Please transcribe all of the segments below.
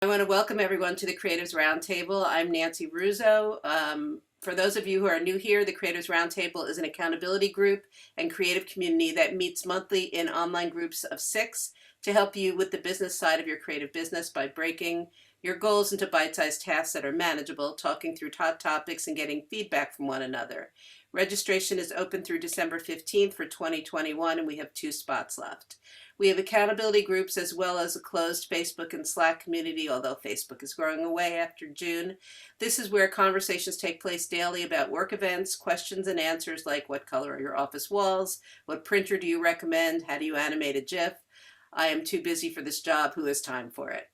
I want to welcome everyone to the Creatives Roundtable. I'm Nancy Russo. For those of you who are new here, the Creatives Roundtable is an accountability group and creative community that meets monthly in online groups of 6 to help you with the business side of your creative business by breaking your goals into bite-sized tasks that are manageable, talking through hot topics, and getting feedback from one another. Registration is open through December 15th for 2021, and we have 2 spots left. We have accountability groups as well as a closed Facebook and Slack community, although Facebook is growing away after June. This is where conversations take place daily about work events, questions and answers like what color are your office walls, what printer do you recommend, how do you animate a GIF. I am too busy for this job, who has time for it?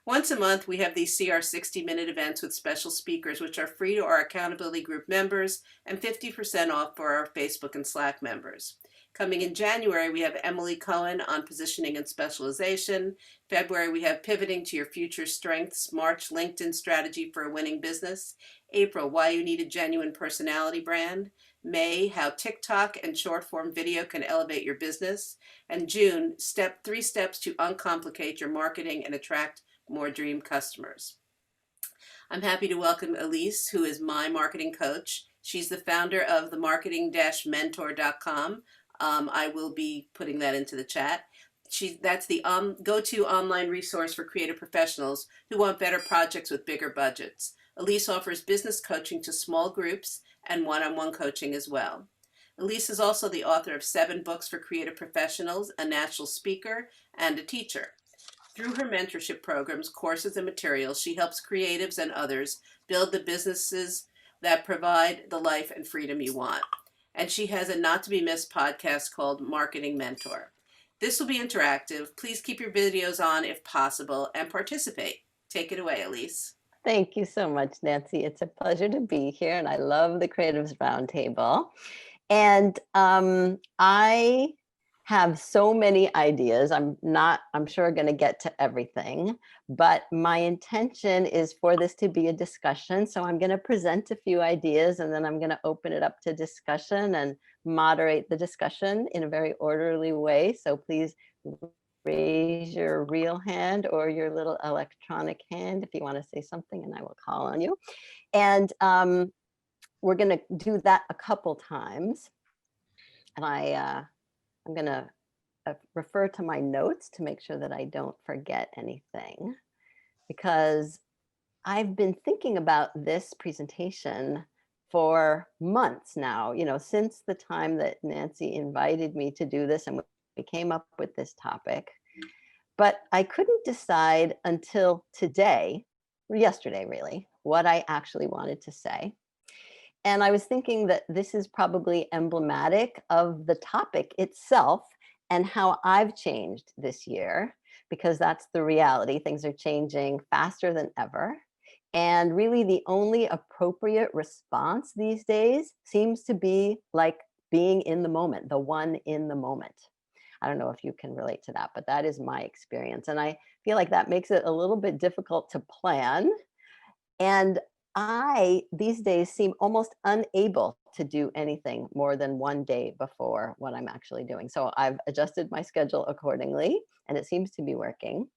Once a month, we have these CR 60-minute events with special speakers, which are free to our accountability group members and 50% off for our Facebook and Slack members. Coming in January, we have Emily Cohen on positioning and specialization. February, we have pivoting to your future strengths. March, LinkedIn strategy for a winning business. April, why you need a genuine personality brand. May, how TikTok and short form video can elevate your business. And June, 3 steps to uncomplicate your marketing and attract more dream customers. I'm happy to welcome Ilise, who is my marketing coach. She's the founder of the marketing-mentor.com. I will be putting that into the chat. That's the go-to online resource for creative professionals who want better projects with bigger budgets. Ilise offers business coaching to small groups and one-on-one coaching as well. Ilise is also the author of 7 books for creative professionals, a national speaker, and a teacher. Through her mentorship programs, courses, and materials, she helps creatives and others build the businesses that provide the life and freedom you want. And she has a not-to-be-missed podcast called Marketing Mentor. This will be interactive. Please keep your videos on if possible and participate. Take it away, Ilise. Thank you so much, Nancy. It's a pleasure to be here, and I love the Creatives Roundtable. And I have so many ideas. I'm sure, going to get to everything, but my intention is for this to be a discussion. So I'm going to present a few ideas, and then I'm going to open it up to discussion and moderate the discussion in a very orderly way. So please raise your real hand or your little electronic hand if you want to say something, and I will call on you. And we're going to do that a couple times. And I'm going to refer to my notes to make sure that I don't forget anything, because I've been thinking about this presentation for months now, since the time that Nancy invited me to do this and we came up with this topic. But I couldn't decide until today, or yesterday really, what I actually wanted to say. And I was thinking that this is probably emblematic of the topic itself and how I've changed this year, because that's the reality. Things are changing faster than ever. And really the only appropriate response these days seems to be like being in the moment, the one in the moment. I don't know if you can relate to that, but that is my experience. And I feel like that makes it a little bit difficult to plan. And I, these days, seem almost unable to do anything more than one day before what I'm actually doing. So I've adjusted my schedule accordingly, and it seems to be working.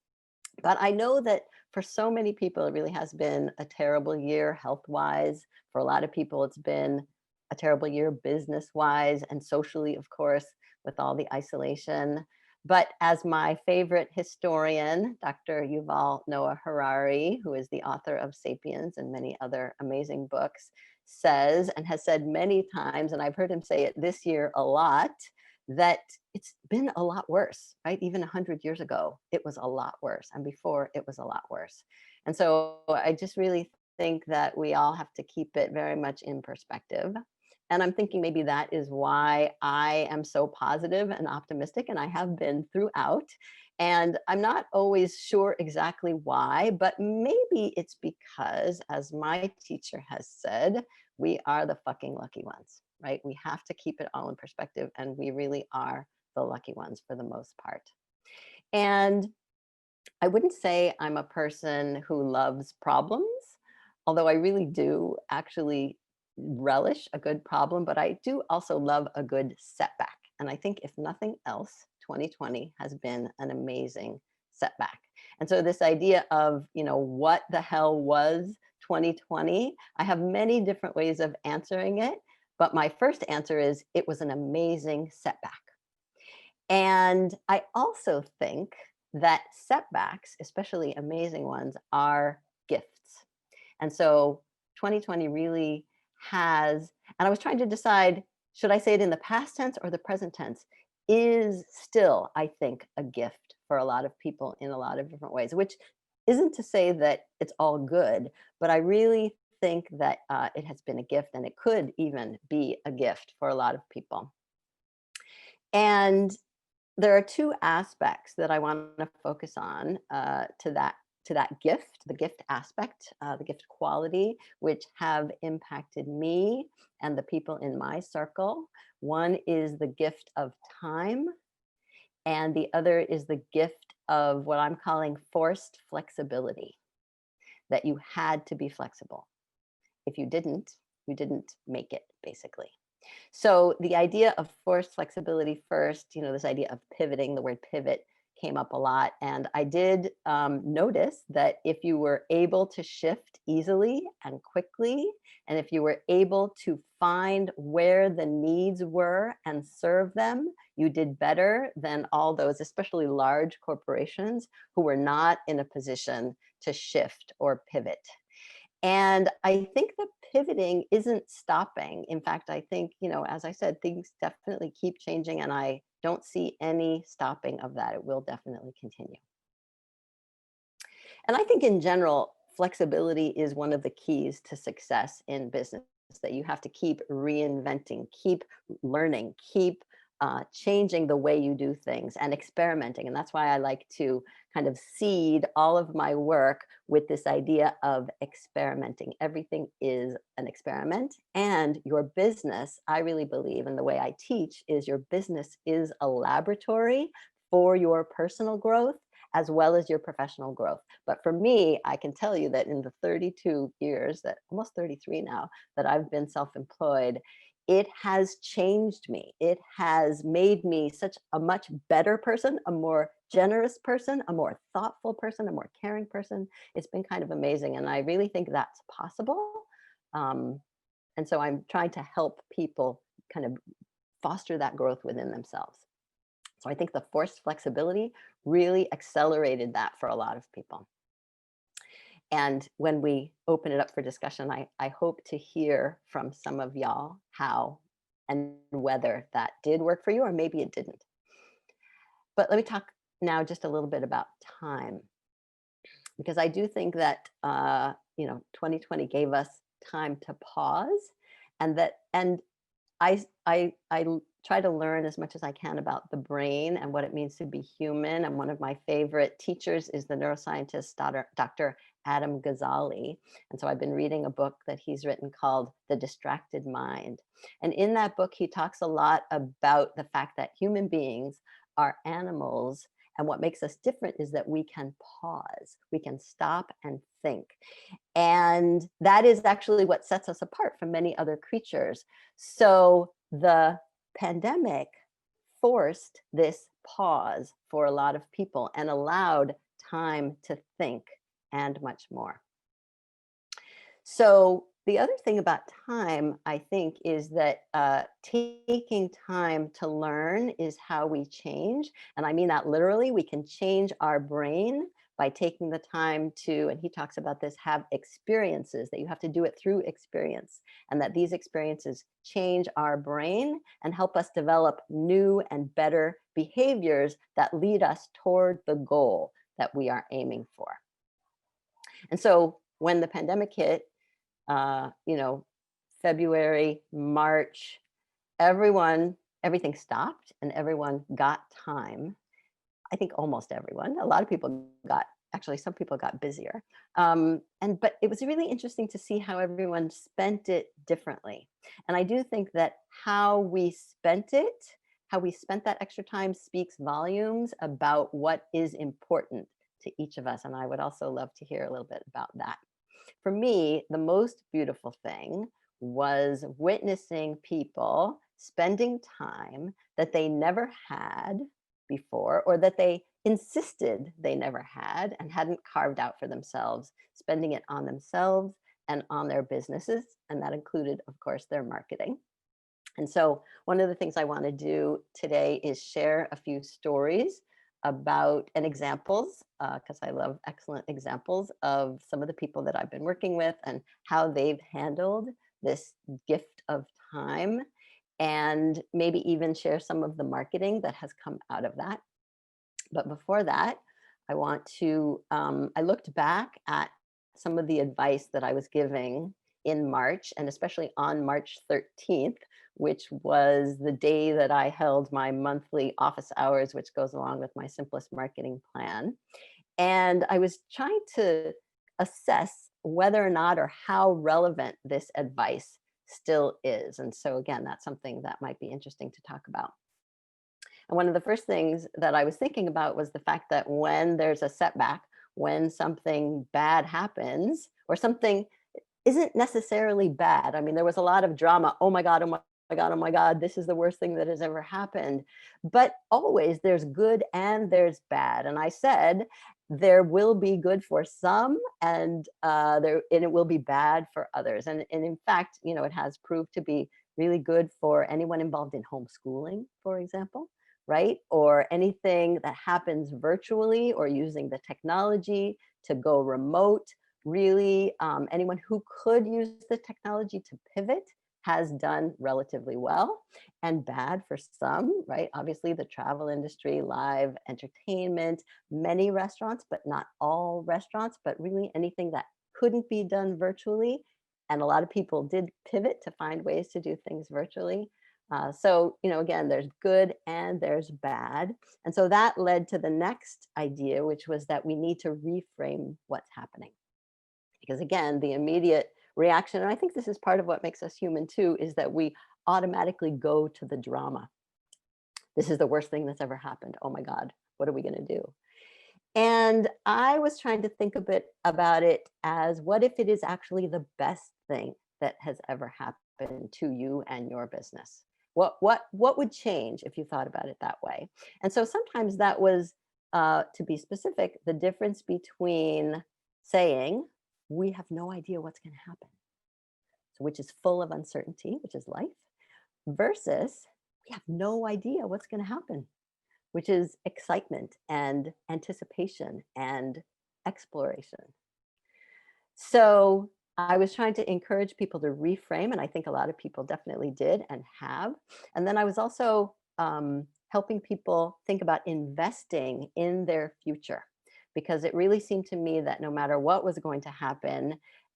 But I know that for so many people, it really has been a terrible year health-wise. For a lot of people, it's been a terrible year business-wise and socially, of course, with all the isolation. But as my favorite historian, Dr. Yuval Noah Harari, who is the author of *Sapiens* and many other amazing books, says, and has said many times, and I've heard him say it this year a lot, that it's been a lot worse, right? Even 100 years ago, it was a lot worse. And before, it was a lot worse. And so I just really think that we all have to keep it very much in perspective. And I'm thinking maybe that is why I am so positive and optimistic, and I have been throughout. And I'm not always sure exactly why, but maybe it's because, as my teacher has said, we are the fucking lucky ones, right? We have to keep it all in perspective, and we really are the lucky ones for the most part. And I wouldn't say I'm a person who loves problems, although I really do actually relish a good problem, but I do also love a good setback. And I think if nothing else, 2020 has been an amazing setback. And so this idea of, what the hell was 2020, I have many different ways of answering it. But my first answer is it was an amazing setback. And I also think that setbacks, especially amazing ones, are gifts. And so 2020 really has, and I was trying to decide, should I say it in the past tense or the present tense, is still, I think, a gift for a lot of people in a lot of different ways, which isn't to say that it's all good, but I really think that it has been a gift, and it could even be a gift for a lot of people. And there are two aspects that I want to focus on to that gift, the gift aspect, the gift quality, which have impacted me and the people in my circle. One is the gift of time, and the other is the gift of what I'm calling forced flexibility, that you had to be flexible. If you didn't make it, basically. So the idea of forced flexibility first, this idea of pivoting, the word pivot came up a lot. And I did notice that if you were able to shift easily and quickly, and if you were able to find where the needs were and serve them, you did better than all those, especially large corporations, who were not in a position to shift or pivot. And I think the pivoting isn't stopping. In fact, I think, as I said, things definitely keep changing, and I don't see any stopping of that. It will definitely continue. And I think in general, flexibility is one of the keys to success in business, that you have to keep reinventing, keep learning, keep changing the way you do things and experimenting. And that's why I like to kind of seed all of my work with this idea of experimenting. Everything is an experiment. And your business, I really believe, and the way I teach, is your business is a laboratory for your personal growth as well as your professional growth. But for me, I can tell you that in the 32 years, that almost 33 now, that I've been self-employed, it has changed me. It has made me such a much better person, a more generous person, a more thoughtful person, a more caring person. It's been kind of amazing. And I really think that's possible. Um, and so I'm trying to help people kind of foster that growth within themselves. So I think the forced flexibility really accelerated that for a lot of people. And when we open it up for discussion, I hope to hear from some of y'all how and whether that did work for you, or maybe it didn't. But let me talk now just a little bit about time, because I do think that 2020 gave us time to pause, and I try to learn as much as I can about the brain and what it means to be human. And one of my favorite teachers is the neuroscientist Dr. Adam Ghazali. And so I've been reading a book that he's written called The Distracted Mind. And in that book, he talks a lot about the fact that human beings are animals. And what makes us different is that we can pause, we can stop and think. And that is actually what sets us apart from many other creatures. So the pandemic forced this pause for a lot of people and allowed time to think and much more. So the other thing about time, I think, is that taking time to learn is how we change. And I mean that literally. We can change our brain by taking the time to, and he talks about this, have experiences, that you have to do it through experience, and that these experiences change our brain and help us develop new and better behaviors that lead us toward the goal that we are aiming for. And so when the pandemic hit, uh, you know, February, March, everything stopped and everyone got time. I think almost everyone. A lot of people actually, some people got busier. But it was really interesting to see how everyone spent it differently. And I do think that how we spent that extra time speaks volumes about what is important to each of us. And I would also love to hear a little bit about that. For me, the most beautiful thing was witnessing people spending time that they never had before, or that they insisted they never had and hadn't carved out for themselves, spending it on themselves and on their businesses. And that included, of course, their marketing. And so, one of the things I want to do today is share a few stories about and examples, because I love excellent examples of some of the people that I've been working with and how they've handled this gift of time, and maybe even share some of the marketing that has come out of that. But before that, I looked back at some of the advice that I was giving in March, and especially on March 13th, which was the day that I held my monthly office hours, which goes along with my simplest marketing plan. And I was trying to assess whether or not or how relevant this advice still is. And so, again, that's something that might be interesting to talk about. And one of the first things that I was thinking about was the fact that when there's a setback, when something bad happens, or something isn't necessarily bad. I mean, there was a lot of drama. Oh my God, oh my God, oh my God, this is the worst thing that has ever happened. But always there's good and there's bad. And I said, there will be good for some, and it will be bad for others. And in fact, it has proved to be really good for anyone involved in homeschooling, for example, right? Or anything that happens virtually or using the technology to go remote. Really, anyone who could use the technology to pivot has done relatively well, and bad for some, right? Obviously, the travel industry, live entertainment, many restaurants, but not all restaurants, but really anything that couldn't be done virtually. And a lot of people did pivot to find ways to do things virtually. So, again, there's good and there's bad. And so that led to the next idea, which was that we need to reframe what's happening. Because again, the immediate reaction, and I think this is part of what makes us human too, is that we automatically go to the drama. This is the worst thing that's ever happened. Oh my God, what are we going to do? And I was trying to think a bit about it as, what if it is actually the best thing that has ever happened to you and your business? What would change if you thought about it that way? And so sometimes that was, to be specific, the difference between saying, we have no idea what's going to happen, so which is full of uncertainty, which is life, versus we have no idea what's going to happen, which is excitement and anticipation and exploration. So I was trying to encourage people to reframe, and I think a lot of people definitely did and have. And then I was also helping people think about investing in their future, because it really seemed to me that no matter what was going to happen,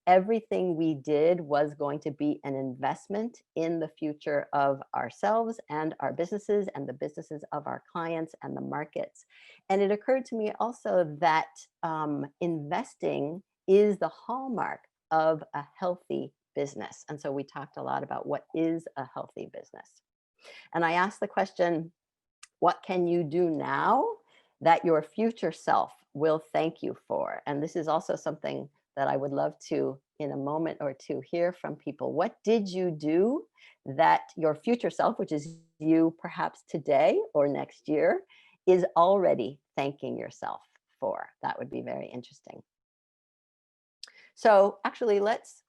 everything we did was going to be an investment in the future of ourselves and our businesses and the businesses of our clients and the markets. And it occurred to me also that investing is the hallmark of a healthy business. And so we talked a lot about what is a healthy business. And I asked the question, what can you do now that your future self will thank you for? And this is also something that I would love to, in a moment or two, hear from people. What did you do that your future self, which is you perhaps today or next year, is already thanking yourself for? That would be very interesting. So actually, let's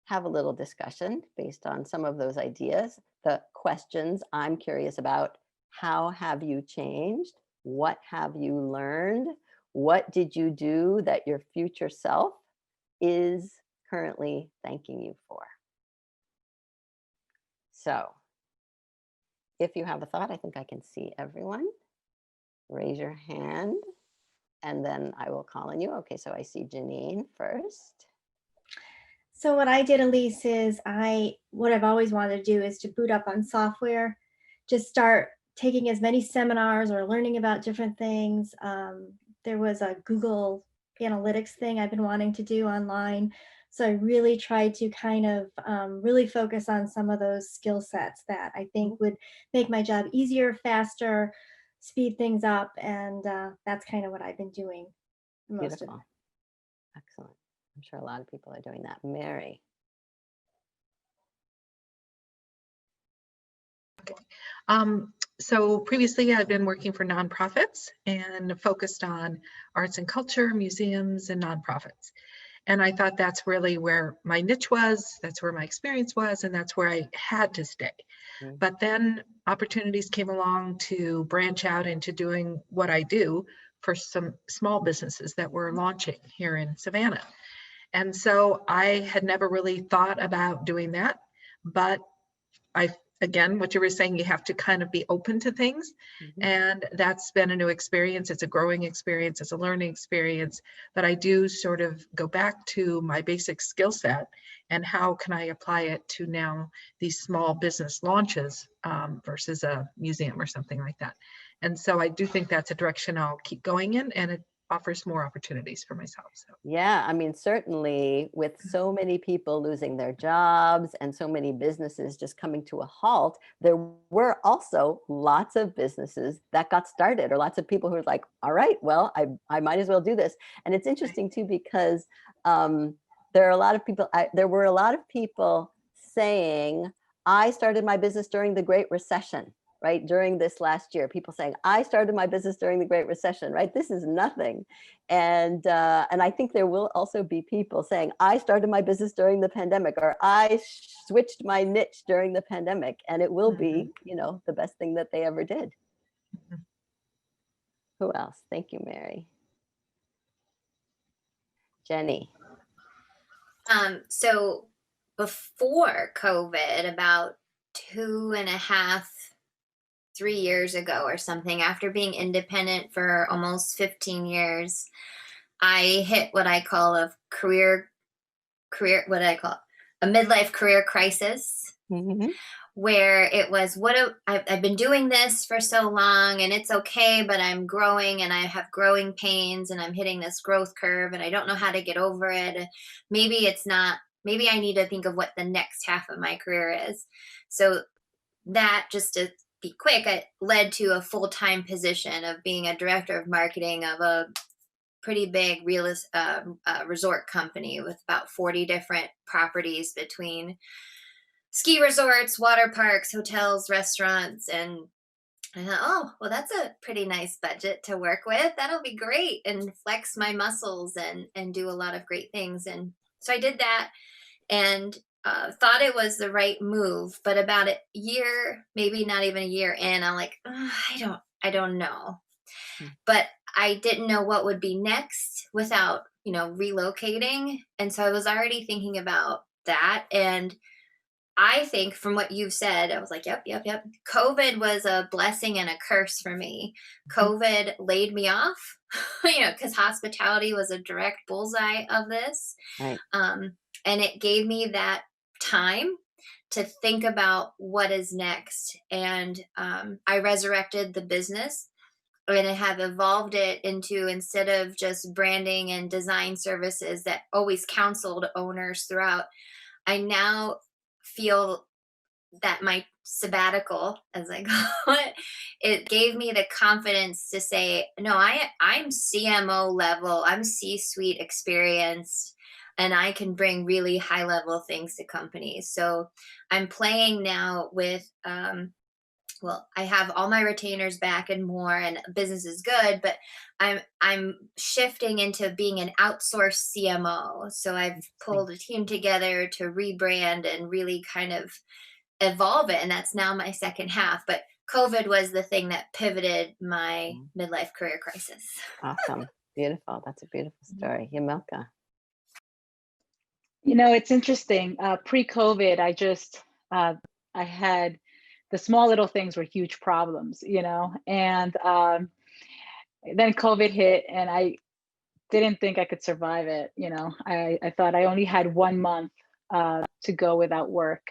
have a little discussion based on some of those ideas. The questions I'm curious about: how have you changed? What have you learned? What did you do that your future self is currently thanking you for? So if you have a thought, I think I can see everyone. Raise your hand, and then I will call on you. Okay, so I see Janine first. So what I did, Elise, is what I've always wanted to do is to boot up on software, just start taking as many seminars or learning about different things. There was a Google Analytics thing I've been wanting to do online. So I really tried to kind of really focus on some of those skill sets that I think would make my job easier, faster, speed things up. And that's kind of what I've been doing most of it. Beautiful. Excellent. I'm sure a lot of people are doing that. Mary. So previously I've been working for nonprofits and focused on arts and culture, museums, and nonprofits. And I thought that's really where my niche was, that's where my experience was, and that's where I had to stay. Mm. But then opportunities came along to branch out into doing what I do for some small businesses that were launching here in Savannah. And so I had never really thought about doing that, but again, what you were saying, you have to kind of be open to things. Mhm. And that's been a new experience. It's a growing experience. It's a learning experience. But I do sort of go back to my basic skill set and how can I apply it to now these small business launches versus a museum or something like that. And so I do think that's a direction I'll keep going in, and it offers more opportunities for myself. So. Yeah, I mean, certainly with so many people losing their jobs and so many businesses just coming to a halt, there were also lots of businesses that got started, or lots of people who were like, all right, well, I might as well do this. And it's interesting too, because there are a lot of people, there were a lot of people saying, I started my business during the Great Recession. Right, during this last year, people saying, I started my business during the Great Recession, right? This is nothing. And I think there will also be people saying, I started my business during the pandemic, or I switched my niche during the pandemic, and it will be, you know, the best thing that they ever did. Mhm. Who else? Thank you, Mary. Jenny. So before COVID, about 2.5, 3 years ago or something, after being independent for almost 15 years, I hit what I call a what I call a midlife career crisis, Mm-hmm. where it was, I've been doing this for so long and it's okay, but I'm growing and I have growing pains and I'm hitting this growth curve and I don't know how to get over it. Maybe it's not, maybe I need to think of what the next half of my career is. So that, just to be quick, it led to a full-time position of being a director of marketing of a pretty big resort company with about 40 different properties between ski resorts, water parks, hotels, restaurants. And I thought, oh, well, that's a pretty nice budget to work with. That'll be great, and flex my muscles and do a lot of great things. And so I did that, and thought it was the right move. But about a year, maybe not even a year in, I'm like, I don't know. But I didn't know what would be next without, relocating. And so I was already thinking about that. And I think from what you've said, I was like, yep. COVID was a blessing and a curse for me. COVID laid me off, because hospitality was a direct bullseye of this. Right. And it gave me that time to think about what is next. And I resurrected the business, and I have evolved it into, instead of just branding and design services that always counseled owners throughout, I now feel that my sabbatical, as I call it gave me the confidence to say, no, I'm CMO level, I'm C-suite experienced, and I can bring really high level things to companies. So I'm playing now with, well, I have all my retainers back and more, and business is good, but I'm shifting into being an outsourced CMO. So I've pulled a team together to rebrand and really kind of evolve it, and that's now my second half. But COVID was the thing that pivoted my midlife career crisis. Awesome. Beautiful. That's a beautiful story. Yamelka. It's interesting. Pre-COVID, I had the small little things were huge problems, and then COVID hit, and I didn't think I could survive it. I thought I only had 1 month to go without work,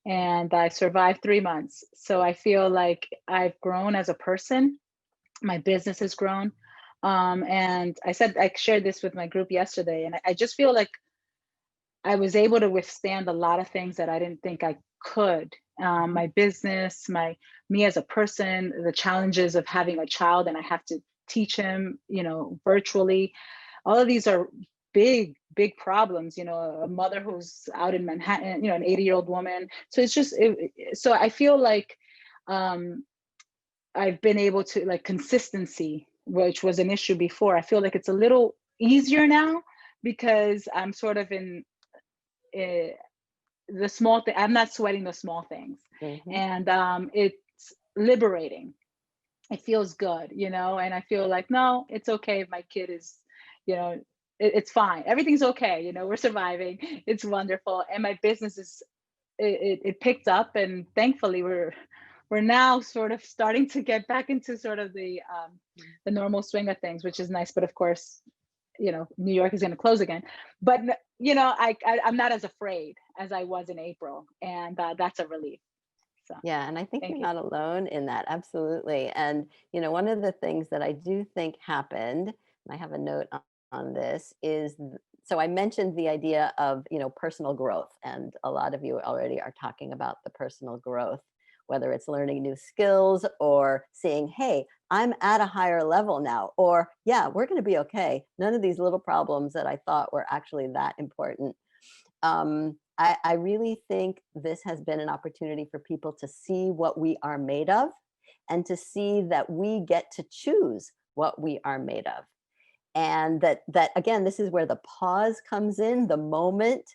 and I survived 3 months. So I feel like I've grown as a person. My business has grown. And I shared this with my group yesterday, and I just feel like I was able to withstand a lot of things that I didn't think I could. My business, me as a person, the challenges of having a child, and I have to teach him, virtually. All of these are big problems. A mother who's out in Manhattan, an 80-year-old woman. So it's just, so I feel like I've been able to, like, consistency, which was an issue before. I feel like it's a little easier now because I'm sort of in uh, the small thing. I'm not sweating the small things, Mhm. and it's liberating. It feels good, and I feel like, no, it's okay if my kid is, it's fine. Everything's okay. We're surviving. It's wonderful. And my business it picked up, and thankfully we're now sort of starting to get back into sort of the normal swing of things, which is nice. But of course, New York is going to close again. But I'm not as afraid as I was in April, and that's a relief. So Yeah, and I think thank you're you. not alone in that. Absolutely. And, one of the things that I do think happened, and I have a note on this, is so I mentioned the idea of, personal growth. And a lot of you already are talking about the personal growth, whether it's learning new skills or saying, hey, I'm at a higher level now, or yeah, we're going to be okay. None of these little problems that I thought were actually that important. I really think this has been an opportunity for people to see what we are made of and to see that we get to choose what we are made of. And that again, this is where the pause comes in, the moment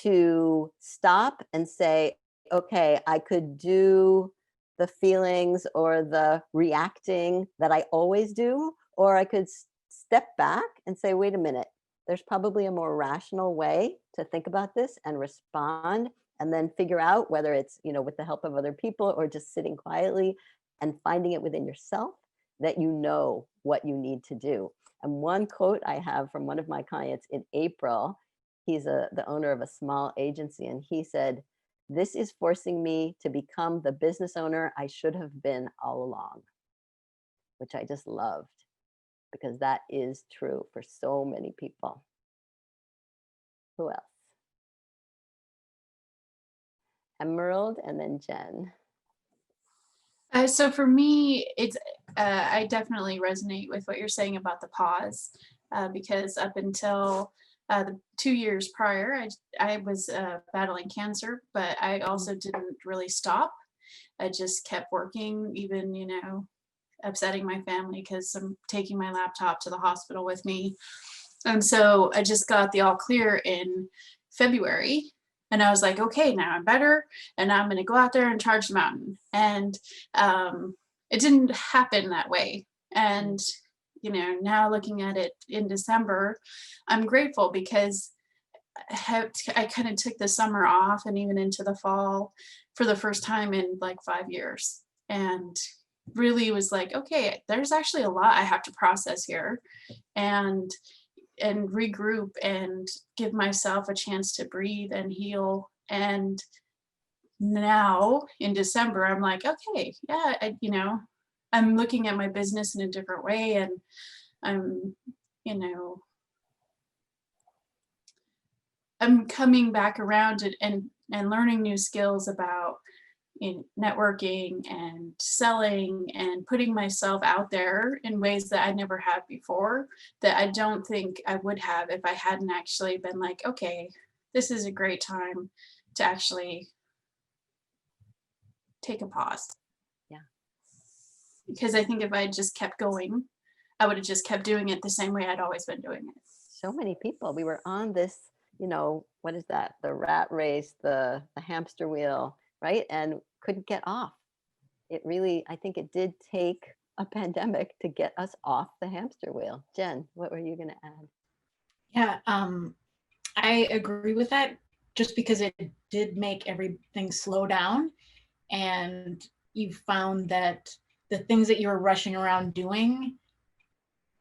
to stop and say, okay, I could do the feelings or the reacting that I always do, or I could step back and say, wait a minute, there's probably a more rational way to think about this and respond, and then figure out whether it's, with the help of other people or just sitting quietly and finding it within yourself that you know what you need to do. And one quote I have from one of my clients in April, he's the owner of a small agency, and he said, this is forcing me to become the business owner I should have been all along, which I just loved, because that is true for so many people. Who else? Emerald, and then Jen. So for me, it's I definitely resonate with what you're saying about the pause, because up until the 2 years prior, I was battling cancer, but I also didn't really stop. I just kept working, even upsetting my family because I'm taking my laptop to the hospital with me. And so I just got the all clear in February. And I was like, okay, now I'm better. And I'm going to go out there and charge the mountain. And it didn't happen that way. And, now looking at it in December, I'm grateful because I kind of took the summer off and even into the fall for the first time in like 5 years. And really was like, okay, there's actually a lot I have to process here. And regroup and give myself a chance to breathe and heal. And now in December, I'm like, okay, yeah, I'm looking at my business in a different way, and I'm, I'm coming back around and learning new skills about in networking and selling and putting myself out there in ways that I never have before, that I don't think I would have if I hadn't actually been like, okay, this is a great time to actually take a pause. Yeah. Because I think if I just kept going, I would have just kept doing it the same way I'd always been doing it. So many people, we were on this, what is that? The rat race, the hamster wheel, right? And couldn't get off. It really, I think it did take a pandemic to get us off the hamster wheel. Jen, what were you going to add? Yeah, I agree with that, just because it did make everything slow down, and you found that the things that you were rushing around doing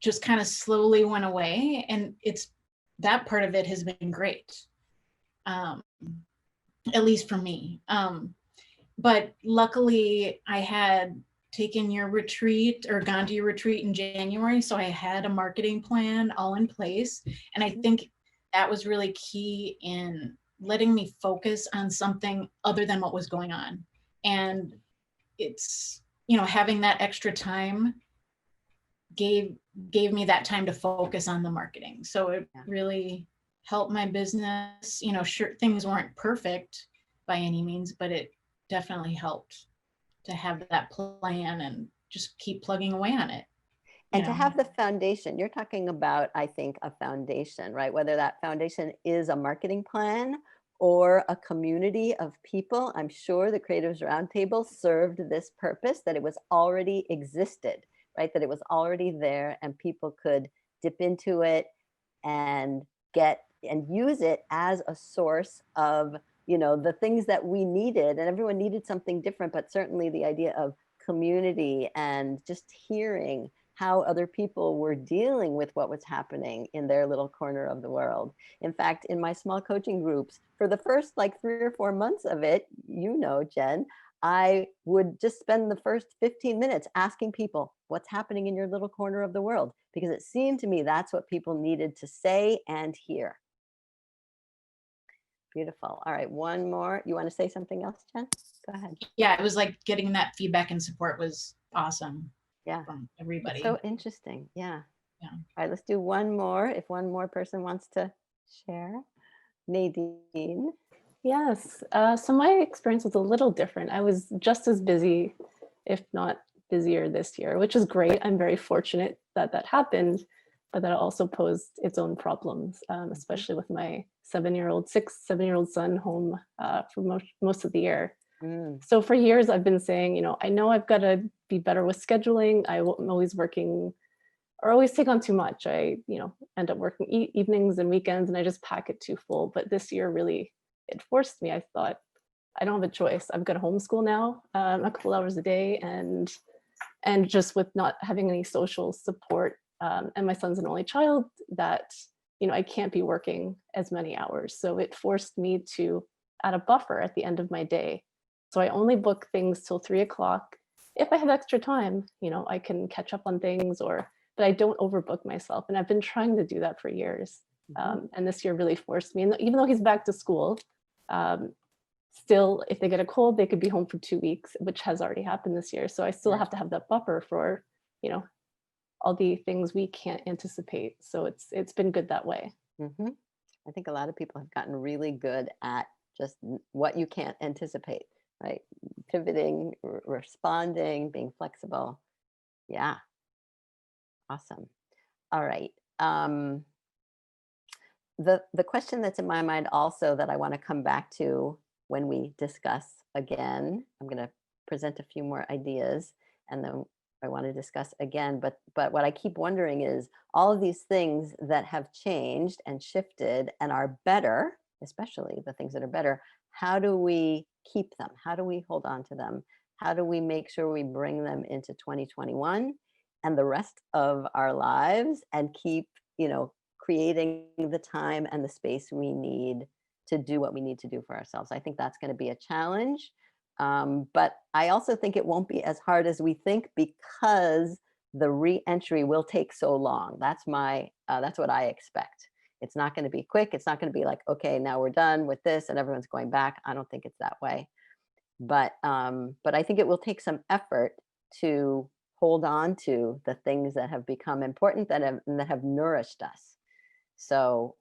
just kind of slowly went away, and that part of it has been great, at least for me. But luckily I had taken your retreat or gone to your retreat in January, so I had a marketing plan all in place, and I think that was really key in letting me focus on something other than what was going on. And it's, having that extra time gave me that time to focus on the marketing. So it really helped my business. Sure, things weren't perfect by any means, but it definitely helped to have that plan and just keep plugging away on it. And to have the foundation, you're talking about, I think, a foundation, right? Whether that foundation is a marketing plan or a community of people. I'm sure the Creatives Roundtable served this purpose, that it was already existed, right? That it was already there and people could dip into it and get and use it as a source of, the things that we needed. And everyone needed something different, but certainly the idea of community and just hearing how other people were dealing with what was happening in their little corner of the world. In fact, in my small coaching groups, for the first like 3 or 4 months of it, Jen, I would just spend the first 15 minutes asking people, what's happening in your little corner of the world? Because it seemed to me that's what people needed to say and hear. Beautiful. All right, one more. You want to say something else, Jen? Go ahead. Yeah, it was like getting that feedback and support was awesome. Yeah, from everybody. so interesting. Yeah. Yeah. All right, let's do one more. If one more person wants to share. Nadine. Yes. So my experience was a little different. I was just as busy, if not busier this year, which is great. I'm very fortunate that that happened, but that also posed its own problems, especially with my 7-year-old son home for most of the year. So for years, I've been saying, I know I've got to be better with scheduling. I'm always working or always take on too much. I, end up working evenings and weekends and I just pack it too full. But this year really, it forced me. I thought, I don't have a choice. I've got to homeschool now a couple hours a day and just with not having any social support and my son's an only child that, I can't be working as many hours. So it forced me to add a buffer at the end of my day. So I only book things till 3 o'clock. If I have extra time, I can catch up on things but I don't overbook myself. And I've been trying to do that for years. And this year really forced me. And even though he's back to school, still, if they get a cold, they could be home for 2 weeks, which has already happened this year. So I still have to have that buffer for, all the things we can't anticipate. So it's been good that way. I think a lot of people have gotten really good at just what you can't anticipate, right? Pivoting, responding, being flexible. Yeah. Awesome. All right. The question that's in my mind also that I want to come back to when we discuss again, I'm going to present a few more ideas and then I want to discuss again. But what I keep wondering is all of these things that have changed and shifted and are better, especially the things that are better, how do we keep them? How do we hold on to them? How do we make sure we bring them into 2021 and the rest of our lives and keep, creating the time and the space we need to do what we need to do for ourselves? I think that's going to be a challenge. But I also think it won't be as hard as we think because the re-entry will take so long. That's what I expect. It's not going to be quick. It's not going to be like, okay, now we're done with this and everyone's going back. I don't think it's that way. But I think it will take some effort to hold on to the things that have become important that have nourished us. So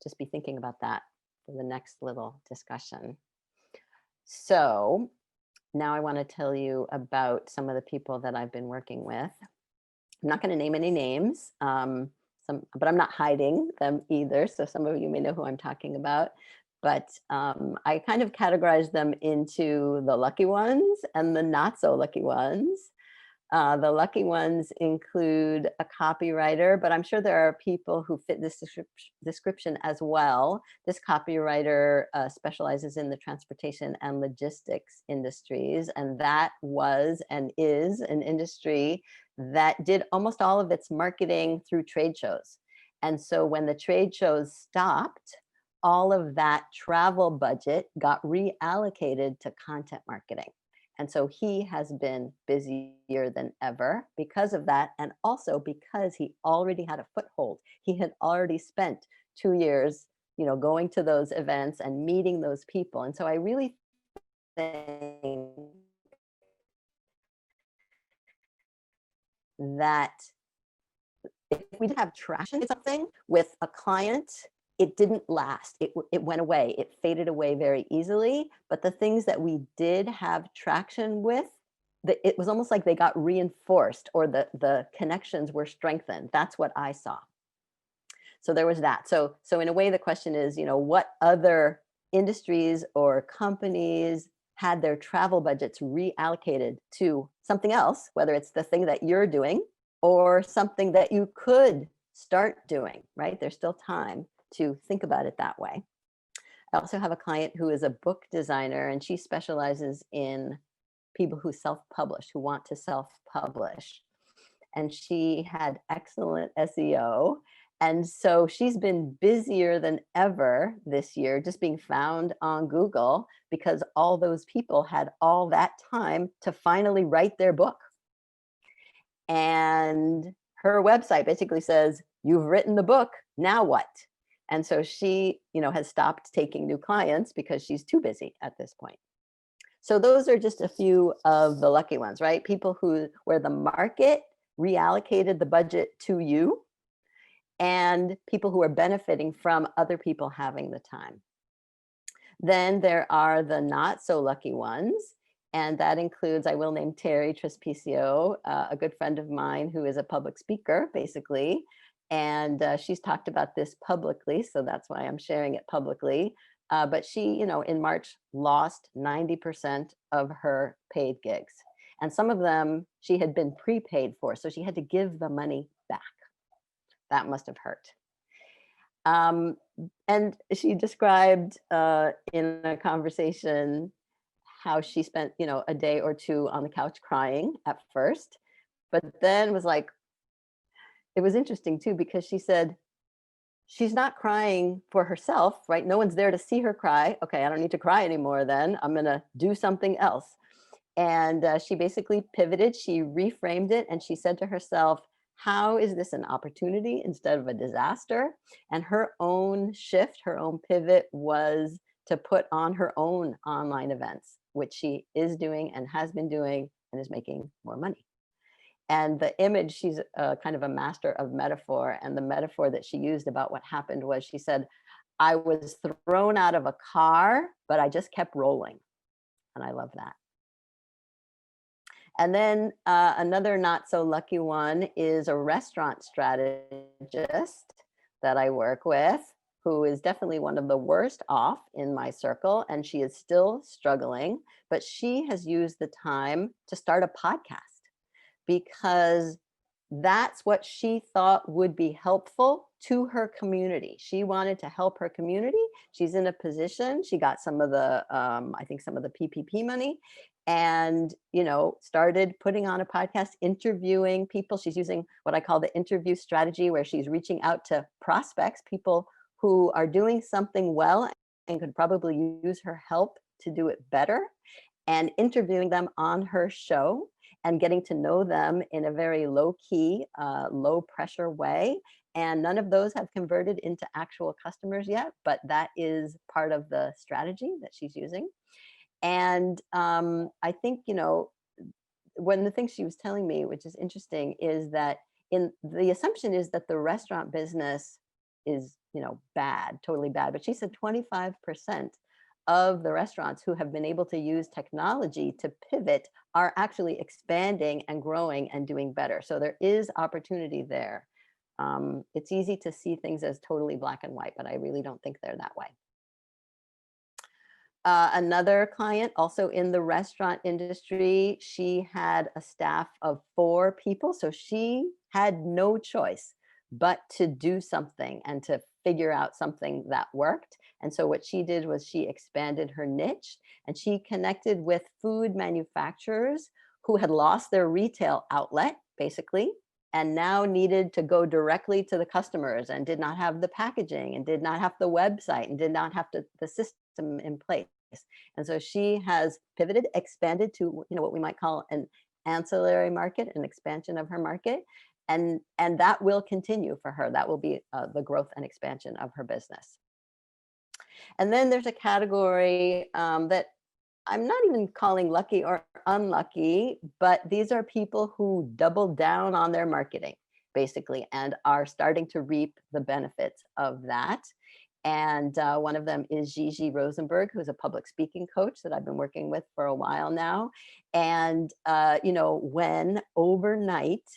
just be thinking about that for the next little discussion. So now I want to tell you about some of the people that I've been working with. I'm not going to name any names, but I'm not hiding them either. So some of you may know who I'm talking about. But I kind of categorize them into the lucky ones and the not so lucky ones. The lucky ones include a copywriter, but I'm sure there are people who fit this description as well. This copywriter specializes in the transportation and logistics industries, and that was and is an industry that did almost all of its marketing through trade shows. And so when the trade shows stopped, all of that travel budget got reallocated to content marketing. And so he has been busier than ever because of that. And also because he already had a foothold. He had already spent 2 years, going to those events and meeting those people. And so I really think that if we did have traction in something with a client, it didn't last. It went away. It faded away very easily. But the things that we did have traction with it was almost like they got reinforced, or the connections were strengthened. That's what I saw. So there was that. So in a way, the question is, what other industries or companies had their travel budgets reallocated to something else, whether it's the thing that you're doing or something that you could start doing, right? There's still time to think about it that way. I also have a client who is a book designer, and she specializes in people who self-publish, who want to self-publish. And she had excellent SEO. And so she's been busier than ever this year, just being found on Google, because all those people had all that time to finally write their book. And her website basically says, you've written the book, now what? And so she, has stopped taking new clients because she's too busy at this point. So those are just a few of the lucky ones, right? People where the market reallocated the budget to you, and people who are benefiting from other people having the time. Then there are the not so lucky ones. And that includes, I will name Terry Trespicio, a good friend of mine who is a public speaker, basically. And she's talked about this publicly, so that's why I'm sharing it publicly. But she, in March, lost 90% of her paid gigs. And some of them she had been prepaid for, so she had to give the money back. That must have hurt. And she described in a conversation how she spent, a day or two on the couch crying at first, but then was like, it was interesting too, because she said, she's not crying for herself, right? No one's there to see her cry. Okay, I don't need to cry anymore then. I'm gonna do something else. And she basically pivoted, she reframed it, and she said to herself, how is this an opportunity instead of a disaster? And her own shift, her own pivot was to put on her own online events, which she is doing and has been doing and is making more money. And the image, she's kind of a master of metaphor. And the metaphor that she used about what happened was, she said, I was thrown out of a car, but I just kept rolling. And I love that. And then another not so lucky one is a restaurant strategist that I work with, who is definitely one of the worst off in my circle. And she is still struggling, but she has used the time to start a podcast, because that's what she thought would be helpful to her community. She wanted to help her community. She's in a position, she got some of the, I think some of the PPP money, and, started putting on a podcast, interviewing people. She's using what I call the interview strategy, where she's reaching out to prospects, people who are doing something well and could probably use her help to do it better, and interviewing them on her show and getting to know them in a very low key, low pressure way. And none of those have converted into actual customers yet, but that is part of the strategy that she's using. And I think, one of the things she was telling me, which is interesting, is that the assumption is that the restaurant business is, bad, totally bad. But she said 25% of the restaurants who have been able to use technology to pivot are actually expanding and growing and doing better. So there is opportunity there. It's easy to see things as totally black and white, but I really don't think they're that way. Another client, also in the restaurant industry, she had a staff of 4 people. So she had no choice but to do something and to figure out something that worked. And so what she did was she expanded her niche, and she connected with food manufacturers who had lost their retail outlet, basically, and now needed to go directly to the customers, and did not have the packaging, and did not have the website, and did not have the system in place. And so she has pivoted, expanded to, what we might call an ancillary market, an expansion of her market. And that will continue for her. That will be the growth and expansion of her business. And then there's a category that I'm not even calling lucky or unlucky, but these are people who doubled down on their marketing, basically, and are starting to reap the benefits of that. And one of them is Gigi Rosenberg, who's a public speaking coach that I've been working with for a while now. And, you know, when overnight,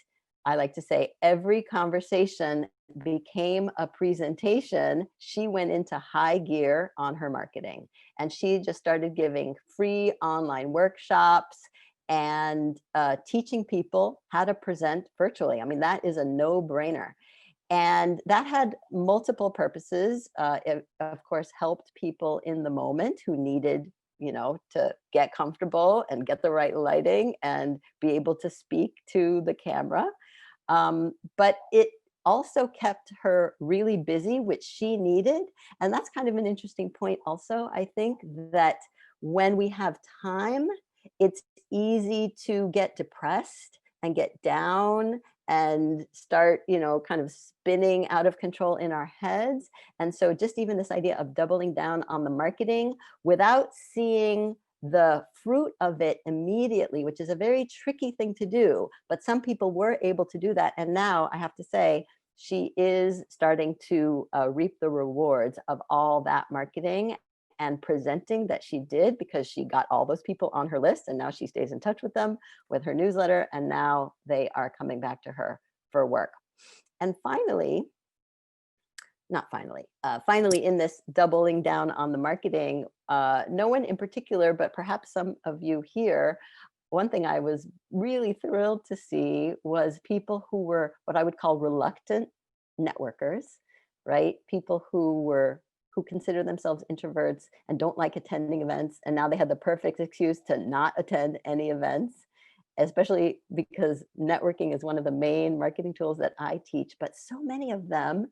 I like to say every conversation became a presentation, she went into high gear on her marketing. And she just started giving free online workshops and teaching people how to present virtually. I mean, that is a no-brainer. And that had multiple purposes. It, of course, helped people in the moment who needed, you know, to get comfortable and get the right lighting and be able to speak to the camera. But it also kept her really busy, which she needed. And that's kind of an interesting point also, I think, that when we have time, it's easy to get depressed and get down and start, you know, kind of spinning out of control in our heads. And so just even this idea of doubling down on the marketing without seeing the fruit of it immediately, which is a very tricky thing to do, but some people were able to do that. And now I have to say, she is starting to reap the rewards of all that marketing and presenting that she did, because she got all those people on her list and now she stays in touch with them with her newsletter, and now they are coming back to her for work. And finally, finally in this doubling down on the marketing, no one in particular, but perhaps some of you here, one thing I was really thrilled to see was people who were what I would call reluctant networkers, right? People who consider themselves introverts and don't like attending events. And now they had the perfect excuse to not attend any events, especially because networking is one of the main marketing tools that I teach. But so many of them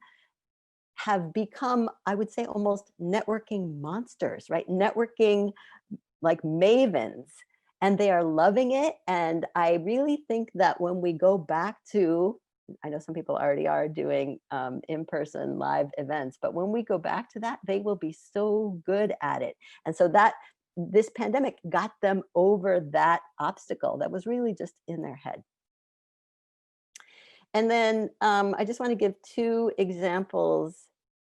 have become, I would say, almost networking monsters, right? Networking like mavens, and they are loving it. And I really think that when we go back to, I know some people already are doing in-person live events, but when we go back to that, they will be so good at it. And so that this pandemic got them over that obstacle that was really just in their head. And then I just want to give two examples,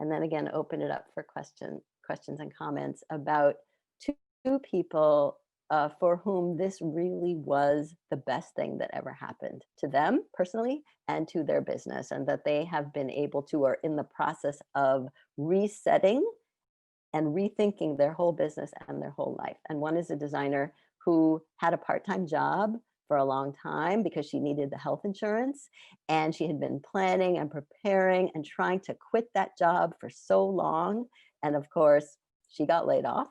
and then again, open it up for questions and comments about two people for whom this really was the best thing that ever happened to them personally and to their business, and that they have been able to, or in the process of resetting and rethinking their whole business and their whole life. And one is a designer who had a part-time job for a long time because she needed the health insurance, and she had been planning and preparing and trying to quit that job for so long. And of course, she got laid off.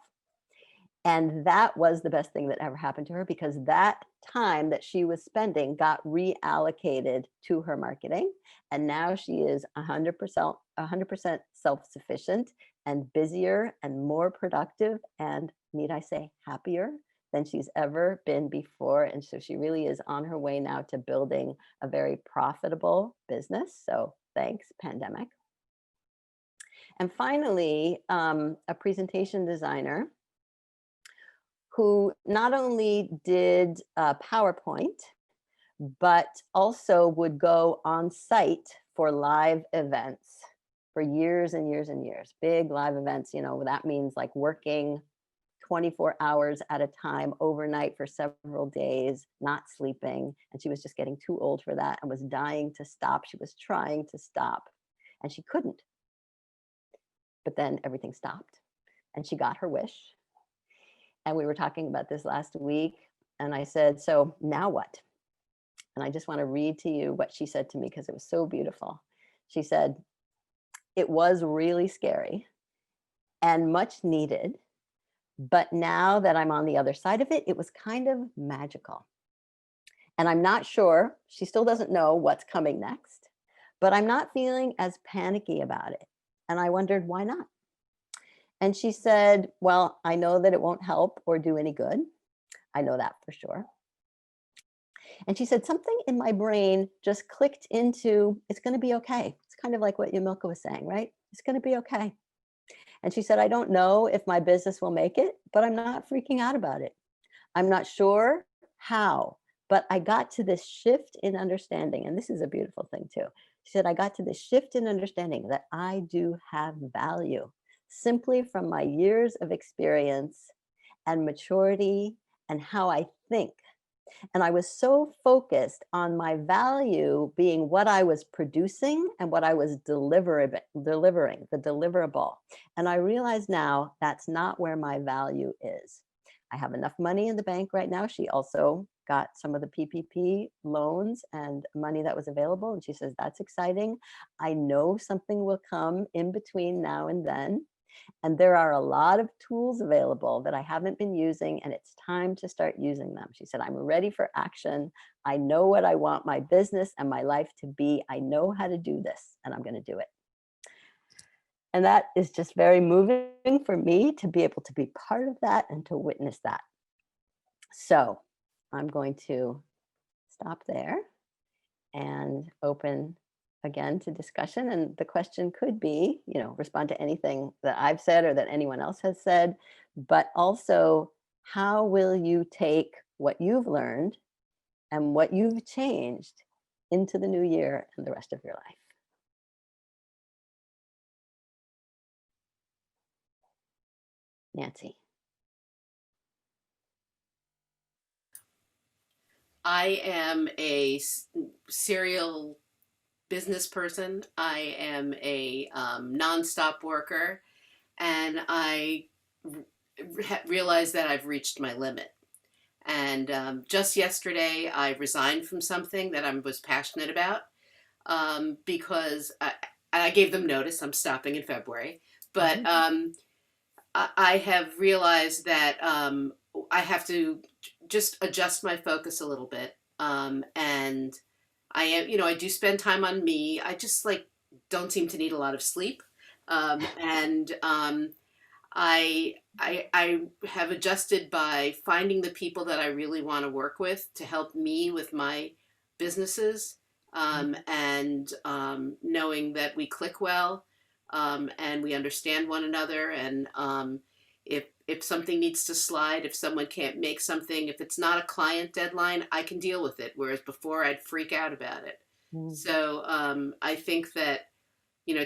And that was the best thing that ever happened to her, because that time that she was spending got reallocated to her marketing. And now she is 100% self-sufficient and busier and more productive, and need I say happier than she's ever been before. And so she really is on her way now to building a very profitable business. So thanks, pandemic. And finally, a presentation designer who not only did PowerPoint, but also would go on site for live events for years and years and years. Big live events, you know, that means like working 24 hours at a time overnight for several days, not sleeping. And she was just getting too old for that and was dying to stop. She was trying to stop and she couldn't. But then everything stopped and she got her wish. And we were talking about this last week, and I said, so now what? And I just want to read to you what she said to me because it was so beautiful. She said, it was really scary and much needed, but now that I'm on the other side of it, it was kind of magical. And I'm not sure, she still doesn't know what's coming next, but I'm not feeling as panicky about it. And I wondered, why not? And she said, well, I know that it won't help or do any good. I know that for sure. And she said, something in my brain just clicked into, it's going to be okay. It's kind of like what Yamilka was saying, right? It's going to be okay. And she said, I don't know if my business will make it, but I'm not freaking out about it. I'm not sure how, but I got to this shift in understanding. And this is a beautiful thing too. She said, I got to this shift in understanding that I do have value. simply from my years of experience and maturity and how I think. And I was so focused on my value being what I was producing and what I was delivering, the deliverable. And I realize now that's not where my value is. I have enough money in the bank right now. She also got some of the PPP loans and money that was available. And she says, that's exciting. I know something will come in between now and then. And there are a lot of tools available that I haven't been using, and it's time to start using them. She said, I'm ready for action. I know what I want my business and my life to be. I know how to do this, and I'm going to do it. And that is just very moving for me to be able to be part of that and to witness that. So I'm going to stop there and open again to discussion. And the question could be, respond to anything that I've said or that anyone else has said, but also how will you take what you've learned and what you've changed into the new year and the rest of your life? Nancy. I am a serial business person. I am a nonstop worker, and I realize that I've reached my limit. And just yesterday, I resigned from something that I was passionate about because I gave them notice. I'm stopping in February, but I have realized that I have to just adjust my focus a little bit. And I am, I do spend time on me. I just don't seem to need a lot of sleep. And I have adjusted by finding the people that I really want to work with to help me with my businesses, and knowing that we click well, and we understand one another. And if something needs to slide, if someone can't make something, if it's not a client deadline, I can deal with it. Whereas before I'd freak out about it. So I think that,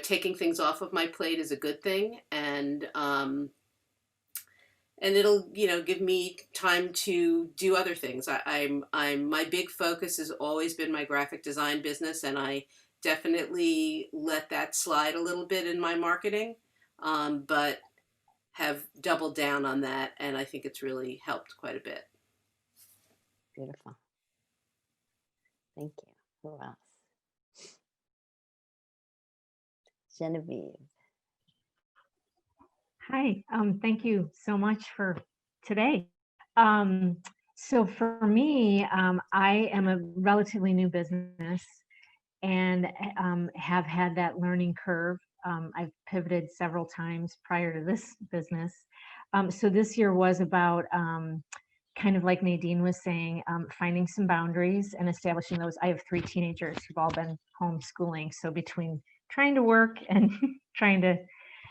taking things off of my plate is a good thing. And it'll, give me time to do other things. I'm my big focus has always been my graphic design business, and I definitely let that slide a little bit in my marketing, but have doubled down on that, and I think it's really helped quite a bit. Beautiful. Thank you. Who else? Genevieve. Hi, thank you so much for today. So for me, I am a relatively new business and have had that learning curve. I've pivoted several times prior to this business. So this year was about kind of like Nadine was saying, finding some boundaries and establishing those. I have 3 teenagers who've all been homeschooling. So between trying to work and trying to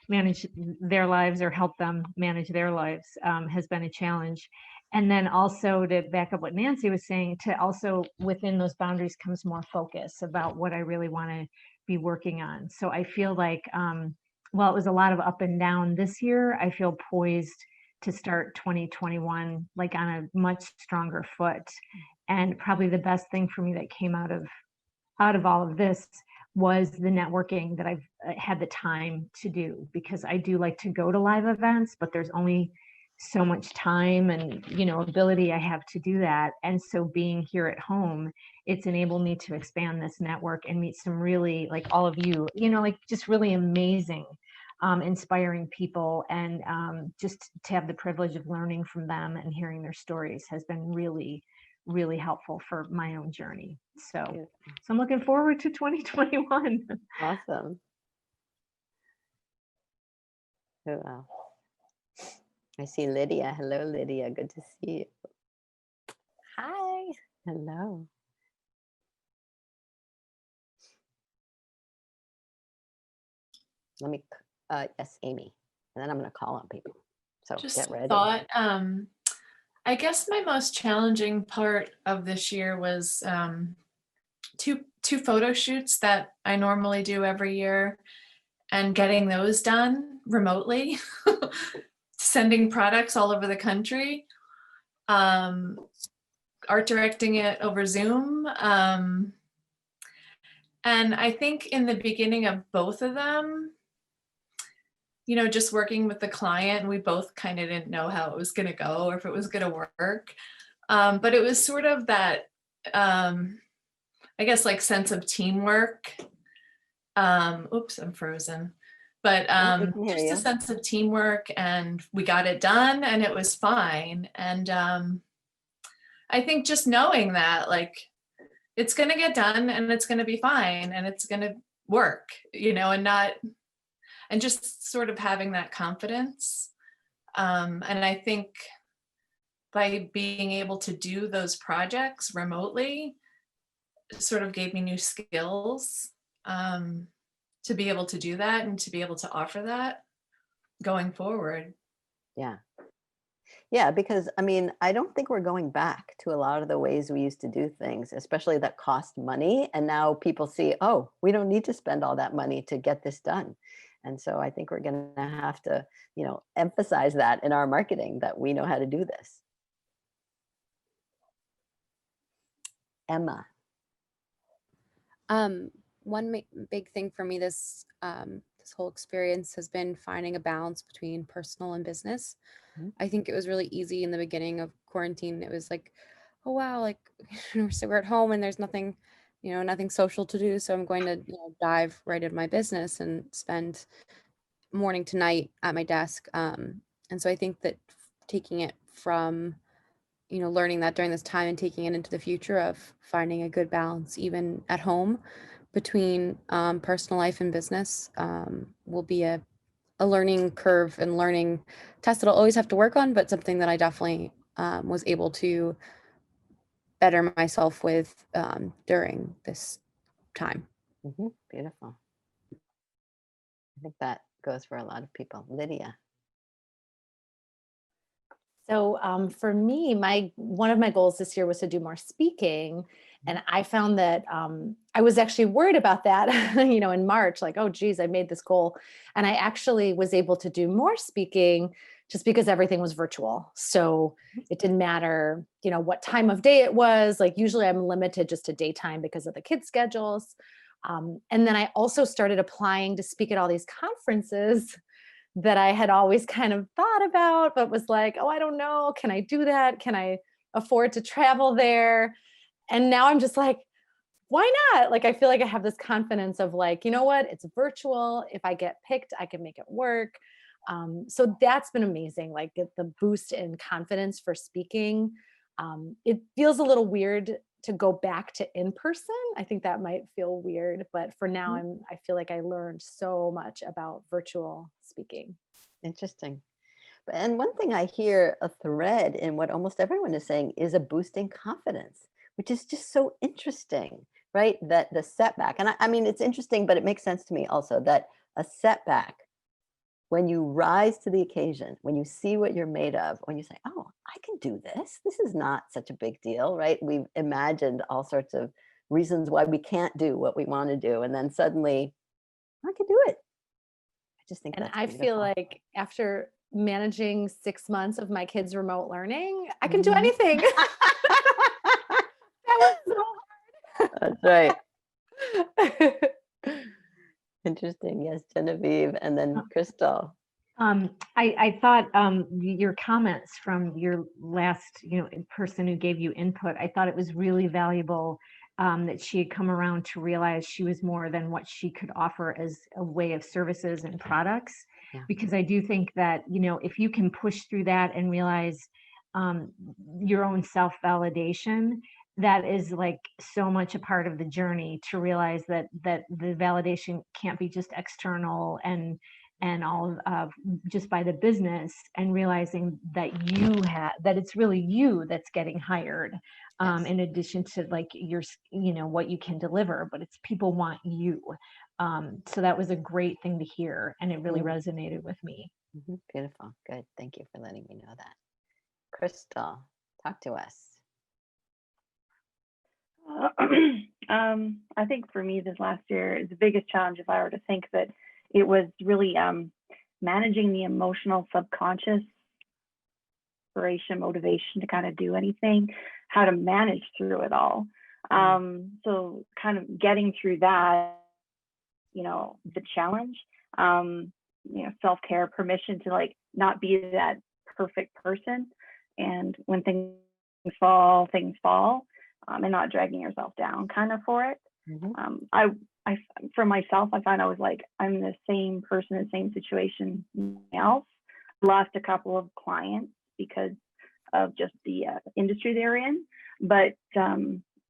manage their lives or help them manage their lives has been a challenge. And then also, to back up what Nancy was saying, to also within those boundaries comes more focus about what I really want to be working on. So I feel like, while it was a lot of up and down this year, I feel poised to start 2021 like on a much stronger foot. And probably the best thing for me that came out of all of this was the networking that I've had the time to do, because I do like to go to live events, but there's only so much time and ability I have to do that. And so being here at home, it's enabled me to expand this network and meet some really, like all of you, just really amazing, inspiring people. And just to have the privilege of learning from them and hearing their stories has been really, really helpful for my own journey. So I'm looking forward to 2021. Awesome. Who else? I see Lydia. Hello, Lydia. Good to see you. Hi. Hello. Let me, yes, Amy. And then I'm going to call on people. So Just get ready. thought, I guess my most challenging part of this year was two photo shoots that I normally do every year. and getting those done remotely, sending products all over the country, art directing it over Zoom. And I think in the beginning of both of them, you know, just working with the client, we both kind of didn't know how it was going to go or if it was going to work. But it was sort of that, I guess, like sense of teamwork. Oops, I'm frozen. But we can hear just you. a sense of teamwork, and we got it done and it was fine. And I think just knowing that, like, it's going to get done and it's going to be fine and it's going to work, you know, and just sort of having that confidence. And I think by being able to do those projects remotely, it sort of gave me new skills to be able to do that and to be able to offer that going forward. Yeah. Yeah, because I mean, I don't think we're going back to a lot of the ways we used to do things, especially that cost money. And now people see, oh, we don't need to spend all that money to get this done. And so I think we're going to have to, you know, emphasize that in our marketing, that we know how to do this. Emma. One big thing for me this whole experience has been finding a balance between personal and business. I think it was really easy in the beginning of quarantine. It was like, oh wow, like we're at home and there's nothing, you know, nothing social to do. So I'm going to, you know, dive right into my business and spend morning to night at my desk. And so I think that taking it from, you know, learning that during this time and taking it into the future of finding a good balance, even at home, between personal life and business will be a learning curve and learning test that I'll always have to work on, but something that I definitely was able to better myself with during this time. Beautiful. I think that goes for a lot of people. Lydia. So for me, one of my goals this year was to do more speaking. And I found that I was actually worried about that, you know, in March, like, oh, geez, I made this goal. And I actually was able to do more speaking just because everything was virtual. So it didn't matter, you know, what time of day it was. Like usually I'm limited just to daytime because of the kids' schedules. And then I also started applying to speak at all these conferences that I had always kind of thought about, but was like, oh, I don't know. Can I do that? Can I afford to travel there? And now I'm just like, why not? Like, I feel like I have this confidence of like, you know what? It's virtual. If I get picked, I can make it work. So that's been amazing. Like the boost in confidence for speaking. It feels a little weird to go back to in person. I think that might feel weird, but for now I feel like I learned so much about virtual speaking. Interesting. And one thing I hear a thread in what almost everyone is saying is a boosting confidence, which is just so interesting, right? That the setback, and I mean, it's interesting, but it makes sense to me also that a setback, when you rise to the occasion, when you see what you're made of, when you say, oh, I can do this. This is not such a big deal, right? We've imagined all sorts of reasons why we can't do what we want to do. And then suddenly, I can do it. I just think And that's I beautiful. feel like after managing 6 months of my kids' remote learning, I can do anything. That was so hard. That's right. Interesting. Yes, Genevieve, and then Crystal. I thought your comments from your last, you know, person who gave you input, I thought it was really valuable that she had come around to realize she was more than what she could offer as a way of services and products. Yeah. Because I do think that, you know, if you can push through that and realize your own self-validation, that is like so much a part of the journey to realize that the validation can't be just external and all just by the business, and realizing that that it's really you that's getting hired in addition to like your, you know, what you can deliver, but it's people want you. So that was a great thing to hear, and it really resonated with me. Beautiful. Good. Thank you for letting me know that. Crystal, talk to us. I think for me this last year, the biggest challenge, if I were to think that it was really managing the emotional subconscious inspiration, motivation to kind of do anything, how to manage through it all. So kind of getting through that, you know, the challenge, you know, self-care, permission to like not be that perfect person. And when things fall, and not dragging yourself down kind of for it. I for myself, I find I was like, I'm the same person, the same situation else. Lost a couple of clients because of just the industry they're in, but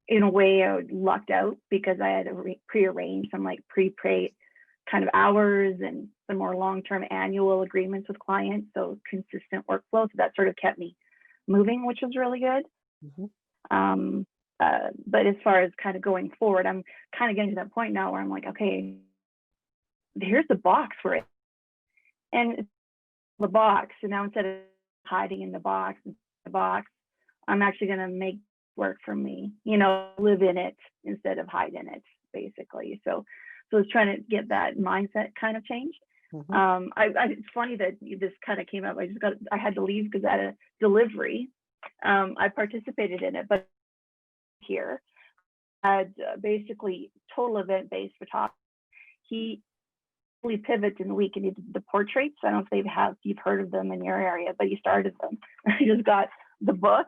in a way I lucked out because I had pre-arranged some like pre-paid kind of hours and some more long-term annual agreements with clients, so consistent workflow. So that sort of kept me moving, which was really good. But as far as kind of going forward, I'm kind of getting to that point now where I'm like, okay, here's the box for it, and it's the box. So now instead of hiding in the box, I'm actually going to make work for me, you know, live in it instead of hide in it, basically. So it's trying to get that mindset kind of changed. It's funny that this kind of came up. I had to leave because I had a delivery. I participated in it, but here had basically total event-based photography. He really pivots in the week and he did the portraits. I don't know if you've heard of them in your area, but he started them. He just got the book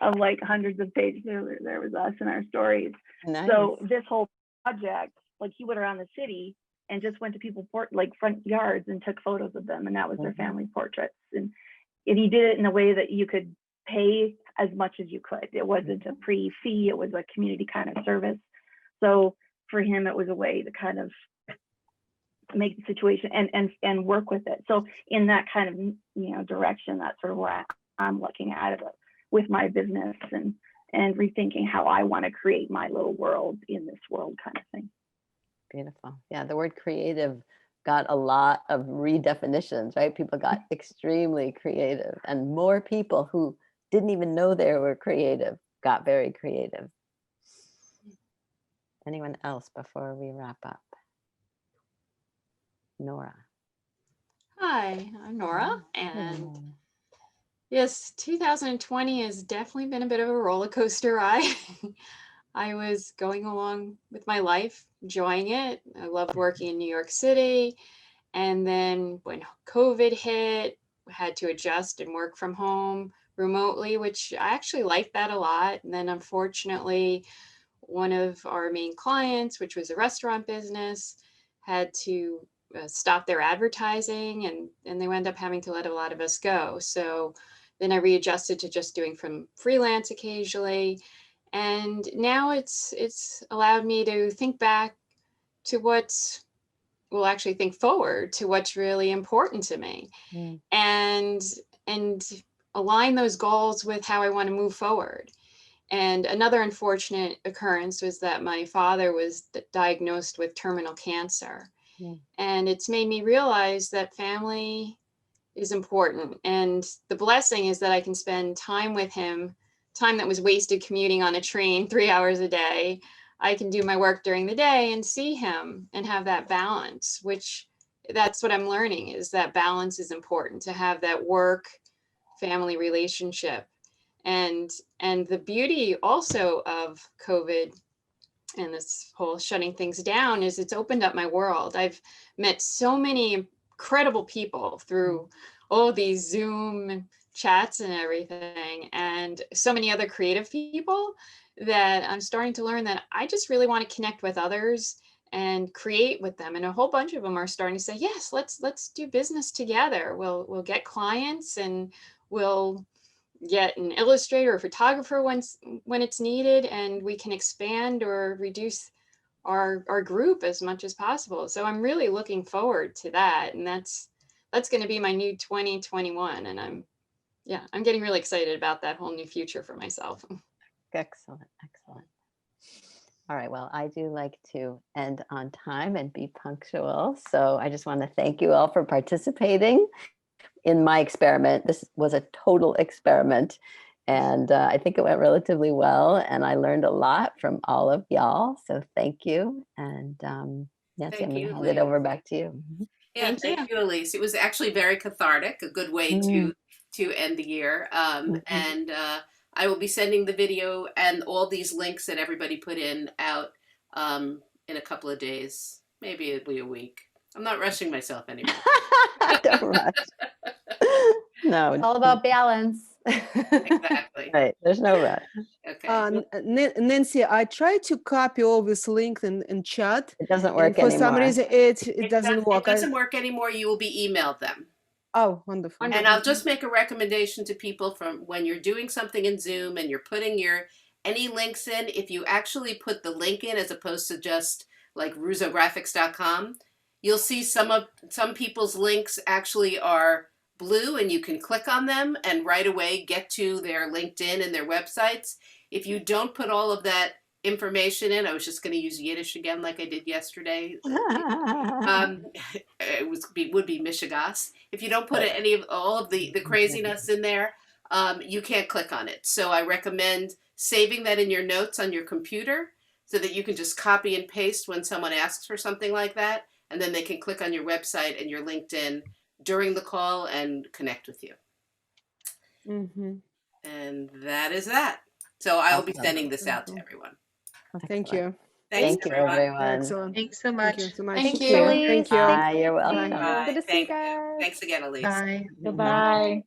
of like hundreds of pages. There was us and our stories. Nice. So this whole project, like he went around the city and just went to people's front yards and took photos of them, and that was their family portraits. And he did it in a way that you could pay as much as you could. It wasn't a pre-fee, it was a community kind of service. So for him, it was a way to kind of make the situation and work with it. So in that kind of, you know, direction, that's sort of where I'm looking at it with my business and rethinking how I want to create my little world in this world kind of thing. Beautiful. Yeah, the word creative got a lot of redefinitions, right? People got extremely creative, and more people who didn't even know they were creative got very creative. Anyone else before we wrap up? Nora. Hi, I'm Nora, and yes, 2020 has definitely been a bit of a roller coaster ride. I was going along with my life, enjoying it. I loved working in New York City. And then when COVID hit, I had to adjust and work from home remotely, which I actually liked that a lot. And then unfortunately, one of our main clients, which was a restaurant business, had to stop their advertising, and they wound up having to let a lot of us go. So then I readjusted to just doing from freelance occasionally. And now it's allowed me to think back to actually think forward to what's really important to me, and align those goals with how I want to move forward. And another unfortunate occurrence was that my father was diagnosed with terminal cancer. And it's made me realize that family is important. And the blessing is that I can spend time with him, time that was wasted commuting on a train 3 hours a day. I can do my work during the day and see him and have that balance, which that's what I'm learning, is that balance is important, to have that work family relationship. And the beauty also of COVID and this whole shutting things down is it's opened up my world. I've met so many incredible people through all these Zoom chats and everything, and so many other creative people, that I'm starting to learn that I just really want to connect with others and create with them. And a whole bunch of them are starting to say, yes, let's do business together. We'll get clients, and we'll get an illustrator or photographer when it's needed, and we can expand or reduce our group as much as possible. So I'm really looking forward to that. And that's going to be my new 2021. And I'm getting really excited about that whole new future for myself. Excellent. All right, well, I do like to end on time and be punctual. So I just want to thank you all for participating in my experiment. This was a total experiment, and I think it went relatively well, and I learned a lot from all of y'all. So thank you. And Nancy, Thank I'm you, gonna hand it Elise. over back to you. Yeah, Thank thank you, Elise. It was actually very cathartic, a good way to end the year. And I will be sending the video and all these links that everybody put in out in a couple of days. Maybe it'll be a week. I'm not rushing myself anymore. Don't rush. No, It's all about balance. Exactly. right. There's no rush. Okay. Nancy, I tried to copy all this link in chat. It doesn't And work for some anymore. reason, it doesn't work. It doesn't work anymore. You will be emailed them. Oh, wonderful. And I'll just make a recommendation to people from when you're doing something in Zoom and you're putting any links in, if you actually put the link in as opposed to just like ruzographics.com, you'll see some people's links actually are blue and you can click on them and right away get to their LinkedIn and their websites. If you don't put all of that information in, I was just going to use Yiddish again like I did yesterday. It would be Mishigas. If you don't put all of the craziness in there, you can't click on it. So I recommend saving that in your notes on your computer so that you can just copy and paste when someone asks for something like that, and then they can click on your website and your LinkedIn during the call and connect with you. And that is that. So I'll be sending this out to everyone. Thank you. Thanks, Thank you, everyone. Excellent. Thanks so much. Thank you so much. Thank Thank you, you. Elise. Thank you. Bye. You're welcome. Bye. Good to see you Thank you. guys. Thanks again, Elise. Bye. Goodbye.